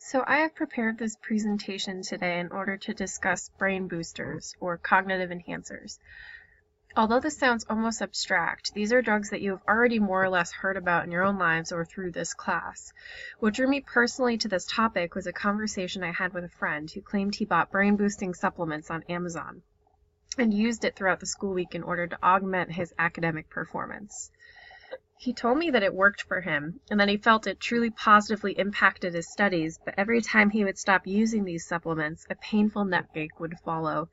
So I have prepared this presentation today in order to discuss brain boosters or cognitive enhancers. Although this sounds almost abstract, these are drugs that you have already more or less heard about in your own lives or through this class. What drew me personally to this topic was a conversation I had with a friend who claimed he bought brain boosting supplements on Amazon and used it throughout the school week in order to augment his academic performance. He told me that it worked for him and that he felt it truly positively impacted his studies, but every time he would stop using these supplements, a painful neck-ache would follow.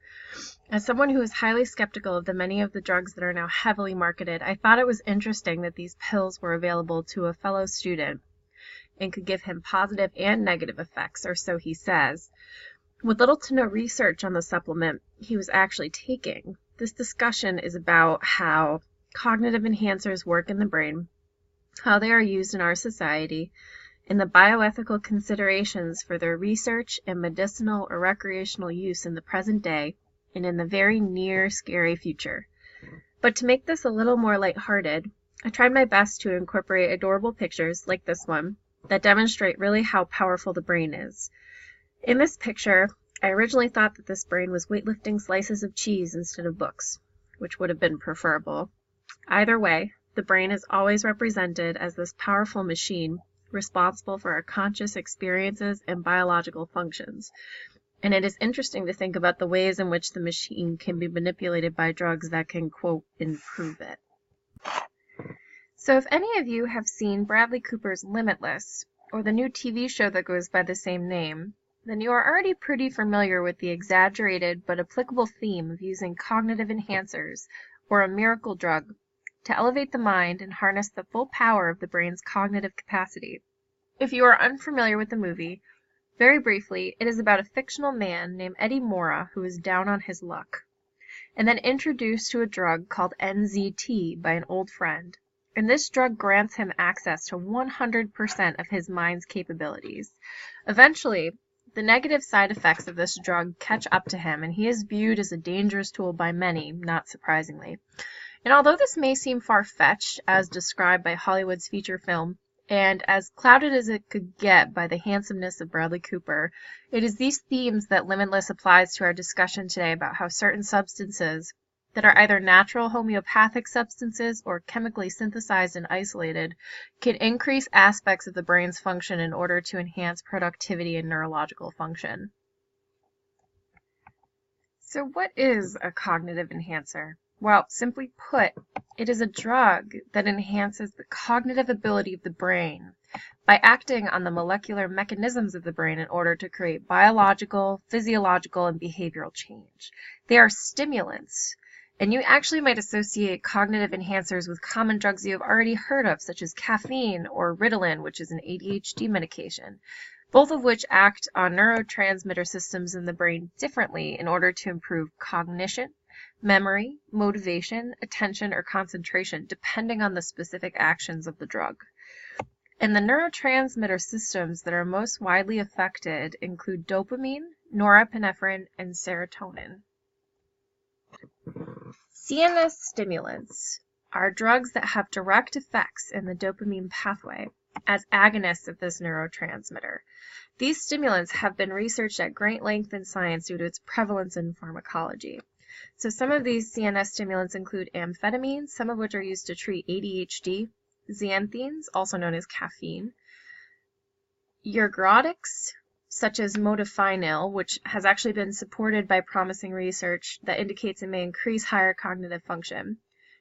As someone who is highly skeptical of the many of the drugs that are now heavily marketed, I thought it was interesting that these pills were available to a fellow student and could give him positive and negative effects, or so he says. With little to no research on the supplement he was actually taking, this discussion is about how cognitive enhancers work in the brain, how they are used in our society, and the bioethical considerations for their research and medicinal or recreational use in the present day and in the very near scary future. But to make this a little more lighthearted, I tried my best to incorporate adorable pictures like this one that demonstrate really how powerful the brain is. In this picture, I originally thought that this brain was weightlifting slices of cheese instead of books, which would have been preferable. Either way, the brain is always represented as this powerful machine responsible for our conscious experiences and biological functions. And it is interesting to think about the ways in which the machine can be manipulated by drugs that can, quote, improve it. So if any of you have seen Bradley Cooper's Limitless, or the new TV show that goes by the same name, then you are already pretty familiar with the exaggerated but applicable theme of using cognitive enhancers, or a miracle drug, to elevate the mind and harness the full power of the brain's cognitive capacity. If you are unfamiliar with the movie, very briefly, it is about a fictional man named Eddie Mora who is down on his luck, and then introduced to a drug called NZT by an old friend. And this drug grants him access to 100% of his mind's capabilities. Eventually, the negative side effects of this drug catch up to him, and he is viewed as a dangerous tool by many, not surprisingly. And although this may seem far-fetched, as described by Hollywood's feature film, and as clouded as it could get by the handsomeness of Bradley Cooper, it is these themes that Limitless applies to our discussion today about how certain substances that are either natural homeopathic substances or chemically synthesized and isolated can increase aspects of the brain's function in order to enhance productivity and neurological function. So what is a cognitive enhancer? Well, simply put, it is a drug that enhances the cognitive ability of the brain by acting on the molecular mechanisms of the brain in order to create biological, physiological, and behavioral change. They are stimulants, and you actually might associate cognitive enhancers with common drugs you have already heard of, such as caffeine or Ritalin, which is an ADHD medication, both of which act on neurotransmitter systems in the brain differently in order to improve cognition, memory, motivation, attention, or concentration, depending on the specific actions of the drug. And the neurotransmitter systems that are most widely affected include dopamine, norepinephrine, and serotonin. CNS stimulants are drugs that have direct effects in the dopamine pathway as agonists of this neurotransmitter. These stimulants have been researched at great length in science due to its prevalence in pharmacology. So some of these CNS stimulants include amphetamines, some of which are used to treat ADHD, xanthines, also known as caffeine, ergotics, such as modafinil, which has actually been supported by promising research that indicates it may increase higher cognitive function.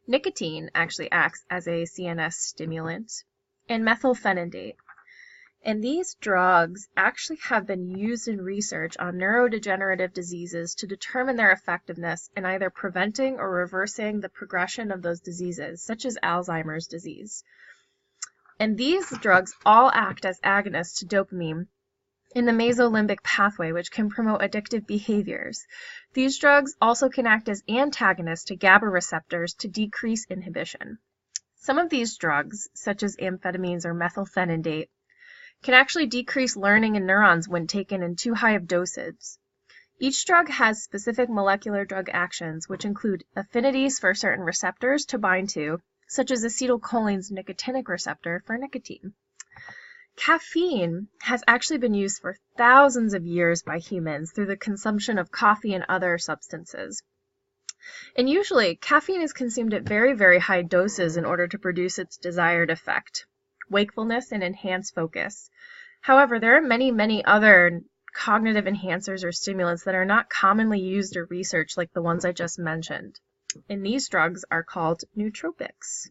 Nicotine actually acts as a CNS stimulant, and methylphenidate. And these drugs actually have been used in research on neurodegenerative diseases to determine their effectiveness in either preventing or reversing the progression of those diseases, such as Alzheimer's disease. And these drugs all act as agonists to dopamine in the mesolimbic pathway, which can promote addictive behaviors. These drugs also can act as antagonists to GABA receptors to decrease inhibition. Some of these drugs, such as amphetamines or methylphenidate, can actually decrease learning in neurons when taken in too high of doses. Each drug has specific molecular drug actions, which include affinities for certain receptors to bind to, such as acetylcholine's nicotinic receptor for nicotine. Caffeine has actually been used for thousands of years by humans through the consumption of coffee and other substances. And usually, caffeine is consumed at very, very high doses in order to produce its desired effect, wakefulness and enhanced focus. However, there are many, many other cognitive enhancers or stimulants that are not commonly used or researched like the ones I just mentioned. And these drugs are called nootropics.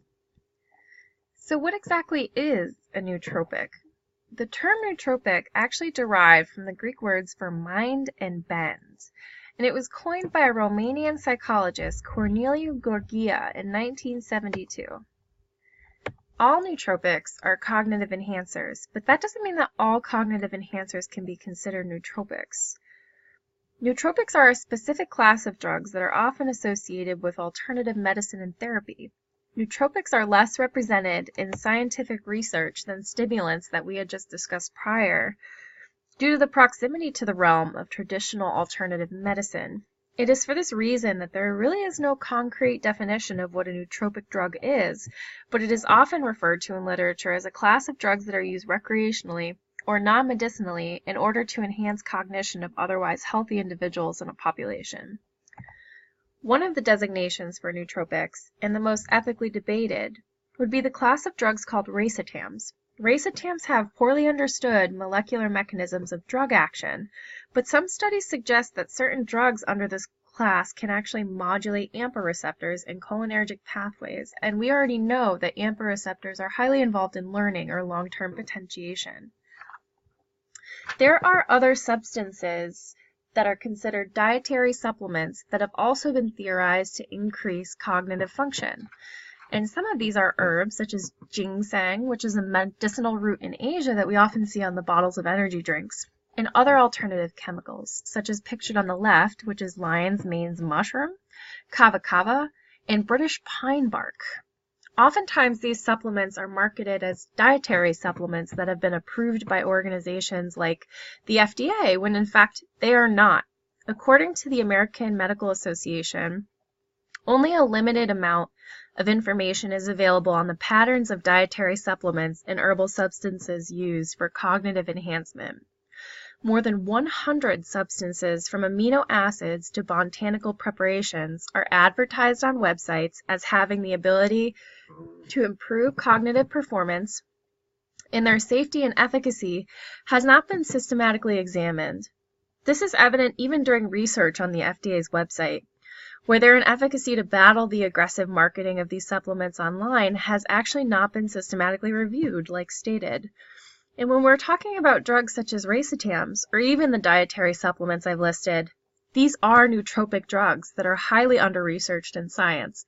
So what exactly is a nootropic? The term nootropic actually derived from the Greek words for mind and bend, and it was coined by a Romanian psychologist, Corneliu Gheorghe, in 1972. All nootropics are cognitive enhancers, but that doesn't mean that all cognitive enhancers can be considered nootropics. Nootropics are a specific class of drugs that are often associated with alternative medicine and therapy. Nootropics are less represented in scientific research than stimulants that we had just discussed prior, due to the proximity to the realm of traditional alternative medicine. It is for this reason that there really is no concrete definition of what a nootropic drug is, but it is often referred to in literature as a class of drugs that are used recreationally or non-medicinally in order to enhance cognition of otherwise healthy individuals in a population. One of the designations for nootropics, and the most ethically debated, would be the class of drugs called racetams. Racetams have poorly understood molecular mechanisms of drug action, but some studies suggest that certain drugs under this class can actually modulate AMPA receptors and cholinergic pathways, and we already know that AMPA receptors are highly involved in learning or long-term potentiation. There are other substances that are considered dietary supplements that have also been theorized to increase cognitive function. And some of these are herbs, such as ginseng, which is a medicinal root in Asia that we often see on the bottles of energy drinks, and other alternative chemicals, such as pictured on the left, which is lion's mane's mushroom, kava kava, and British pine bark. Oftentimes, these supplements are marketed as dietary supplements that have been approved by organizations like the FDA, when in fact they are not. According to the American Medical Association, only a limited amount of information is available on the patterns of dietary supplements and herbal substances used for cognitive enhancement. More than 100 substances, from amino acids to botanical preparations, are advertised on websites as having the ability to improve cognitive performance, and their safety and efficacy has not been systematically examined. This is evident even during research on the FDA's website, where their efficacy to battle the aggressive marketing of these supplements online has actually not been systematically reviewed, like stated. And when we're talking about drugs such as racetams, or even the dietary supplements I've listed, these are nootropic drugs that are highly under-researched in science,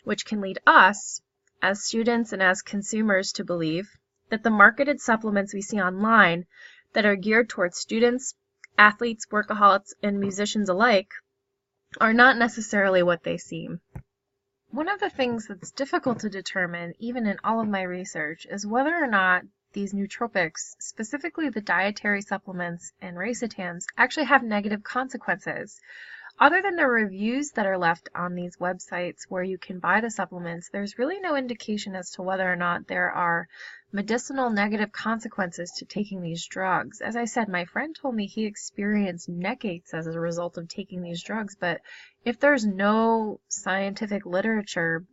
which can lead us, as students and as consumers, to believe that the marketed supplements we see online that are geared towards students, athletes, workaholics, and musicians alike are not necessarily what they seem. One of the things that's difficult to determine, even in all of my research, is whether or not these nootropics, specifically the dietary supplements and racetams, actually have negative consequences. Other than the reviews that are left on these websites where you can buy the supplements, there's really no indication as to whether or not there are medicinal negative consequences to taking these drugs. As I said, my friend told me he experienced neck aches as a result of taking these drugs, but if there's no scientific literature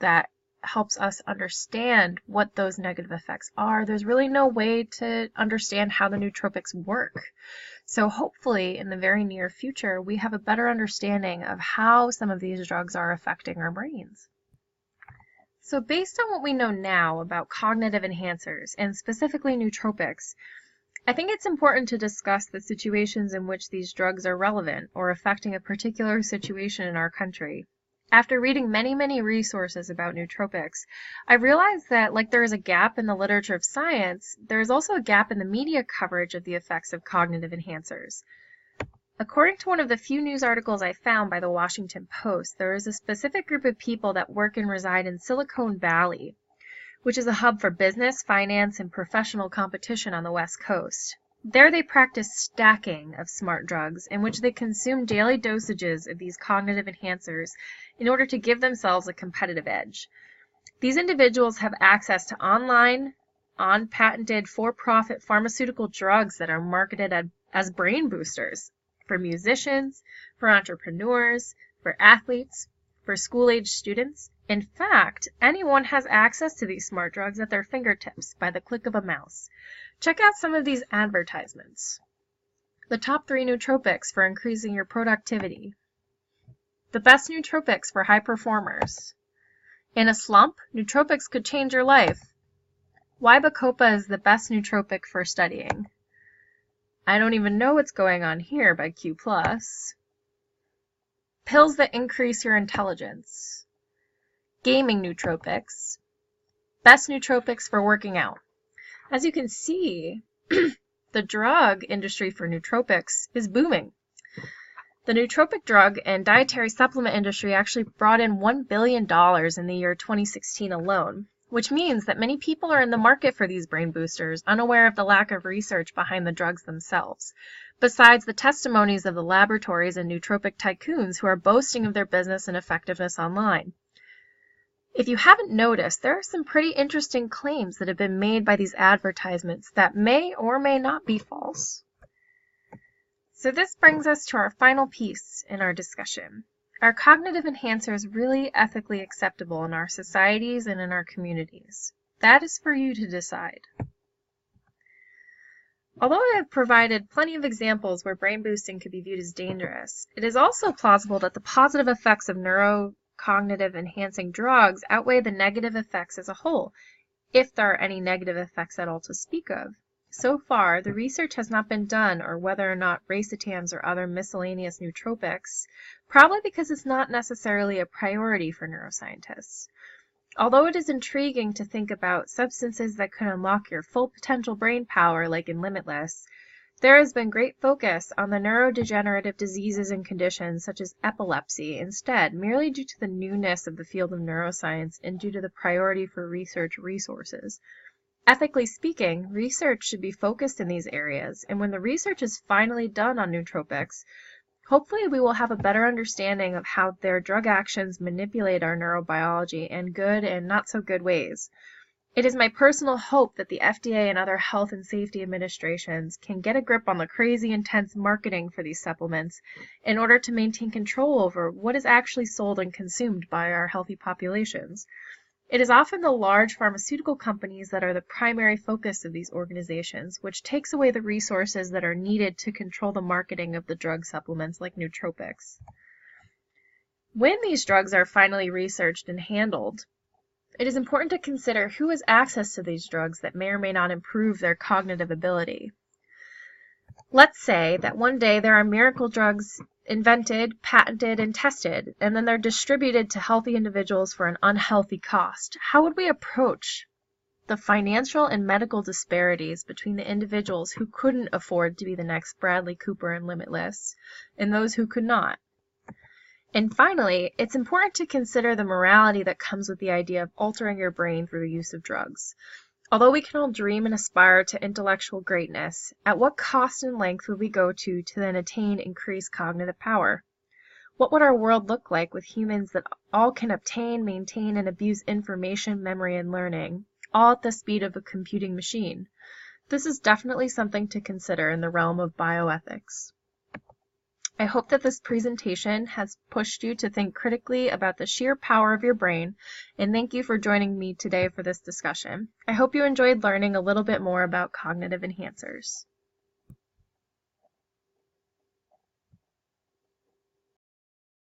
that helps us understand what those negative effects are, there's really no way to understand how the nootropics work. So hopefully in the very near future, we have a better understanding of how some of these drugs are affecting our brains. So based on what we know now about cognitive enhancers, and specifically nootropics, I think it's important to discuss the situations in which these drugs are relevant or affecting a particular situation in our country. After reading many resources about nootropics, I realized that like there is a gap in the literature of science, there is also a gap in the media coverage of the effects of cognitive enhancers. According to one of the few news articles I found by the Washington Post, there is a specific group of people that work and reside in Silicon Valley, which is a hub for business, finance, and professional competition on the West Coast. There they practice stacking of smart drugs, in which they consume daily dosages of these cognitive enhancers in order to give themselves a competitive edge. These individuals have access to online on patented for-profit pharmaceutical drugs that are marketed as brain boosters for musicians, for entrepreneurs, for athletes, for school-age students. In fact, anyone has access to these smart drugs at their fingertips by the click of a mouse. Check out some of these advertisements. The top 3 nootropics for increasing your productivity. The best nootropics for high performers. In a slump, nootropics could change your life. Why Bacopa is the best nootropic for studying. I don't even know what's going on here by Q+. Pills that increase your intelligence. Gaming nootropics. Best nootropics for working out. As you can see, the drug industry for nootropics is booming. The nootropic drug and dietary supplement industry actually brought in $1 billion in the year 2016 alone, which means that many people are in the market for these brain boosters, unaware of the lack of research behind the drugs themselves, besides the testimonies of the laboratories and nootropic tycoons who are boasting of their business and effectiveness online. If you haven't noticed, there are some pretty interesting claims that have been made by these advertisements that may or may not be false. So this brings us to our final piece in our discussion. Are cognitive enhancers really ethically acceptable in our societies and in our communities? That is for you to decide. Although I have provided plenty of examples where brain boosting could be viewed as dangerous, it is also plausible that the positive effects of neurocognitive enhancing drugs outweigh the negative effects as a whole, if there are any negative effects at all to speak of. So far, the research has not been done on whether or not racetams or other miscellaneous nootropics, probably because it's not necessarily a priority for neuroscientists. Although it is intriguing to think about substances that could unlock your full potential brain power like in Limitless, there has been great focus on the neurodegenerative diseases and conditions such as epilepsy instead, merely due to the newness of the field of neuroscience and due to the priority for research resources. Ethically speaking, research should be focused in these areas, and when the research is finally done on nootropics, hopefully we will have a better understanding of how their drug actions manipulate our neurobiology in good and not so good ways. It is my personal hope that the FDA and other health and safety administrations can get a grip on the crazy intense marketing for these supplements in order to maintain control over what is actually sold and consumed by our healthy populations. It is often the large pharmaceutical companies that are the primary focus of these organizations, which takes away the resources that are needed to control the marketing of the drug supplements like nootropics. When these drugs are finally researched and handled, it is important to consider who has access to these drugs that may or may not improve their cognitive ability. Let's say that one day there are miracle drugs invented, patented, and tested, and then they're distributed to healthy individuals for an unhealthy cost. How would we approach the financial and medical disparities between the individuals who couldn't afford to be the next Bradley Cooper in Limitless and those who could not? And finally, it's important to consider the morality that comes with the idea of altering your brain through the use of drugs. Although we can all dream and aspire to intellectual greatness, at what cost and length would we go to then attain increased cognitive power? What would our world look like with humans that all can obtain, maintain, and abuse information, memory, and learning, all at the speed of a computing machine? This is definitely something to consider in the realm of bioethics. I hope that this presentation has pushed you to think critically about the sheer power of your brain, and thank you for joining me today for this discussion. I hope you enjoyed learning a little bit more about cognitive enhancers.